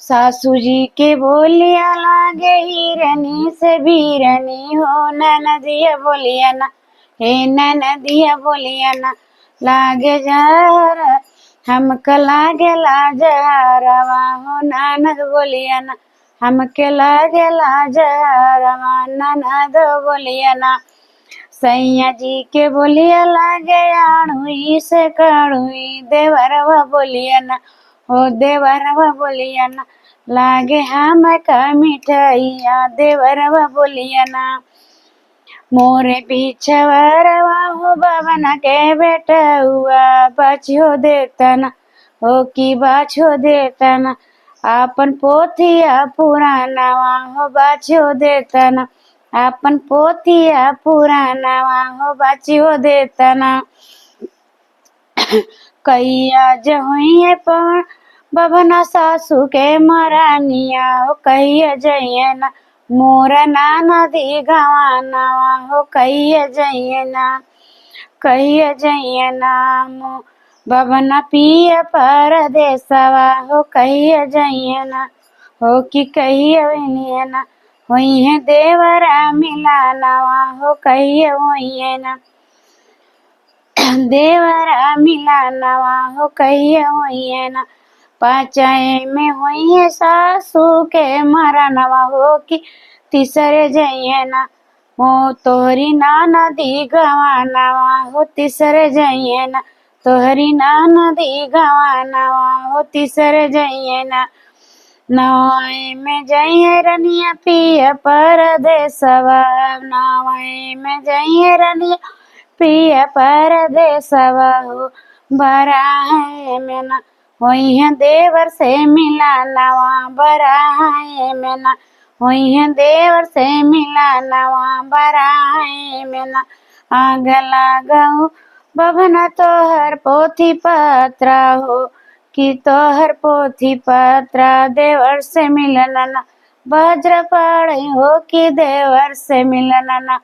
सासू जी के बोलिया लागे हिरनी से बीरनी हो, ननदिया बोलिया ना, हे ननदिया बोलिया ना, लागे जार हमके लागे लाजरवा हो, ननद बोलिया ना, हमके लागे लाजरवा, ननद बोलिया ना। सैया जी के बोलिया लागे आणुई से काणुई, देवरवा बोलिया ना, हो देवरवा बोलिया ना, लागे हम का मिठाइया, देवरवा बोलिया ना। मोरे पीछवरवा हो बबना के बेटा हुआ, बाछो देता ना, हो की बाछो देता ना, आपन पोथिया पुरानावा हो बाछो देता ना, आपन पोथिया पुरानावा हो बाछो देता ना। कैया जहुए पर बबना सासू के मरानिया हो, कैया जइए ना मोरा नाना दी गवानावा हो, कैया जइए ना, कैया जइए ना मो बबना पिया परदेसवा हो, कैया जइए ना, हो कि कैया वनिए ना, होई है देवरा मिलानावा हो, कैया होइए ना, देवरा मिलानावा हो, कैया होइए ना। पाचाए में होई है सासू के मरनवा हो, कि तीसरे जइए ना, हो तोहरी नाना दी गवानावा हो, तीसरे जइए ना, तोहरी नाना दी गवानावा हो, तीसरे जइए ना। नवाई में जइए रनिया पिया परदेसवा, नवाई में जइए रनिया पिया परदेसवा हो, बरा है में ना, होई है देवर से मिलानावा, बरा है में ना, होई है देवर से मिलानावा, बरा है में ना। आग लगाऊ बबना तोहर पोथी पत्रा हो, कि तोहर पोथी पत्रा देवर से मिलना ना, वज्र पड़े हो कि देवर से मिलना ना।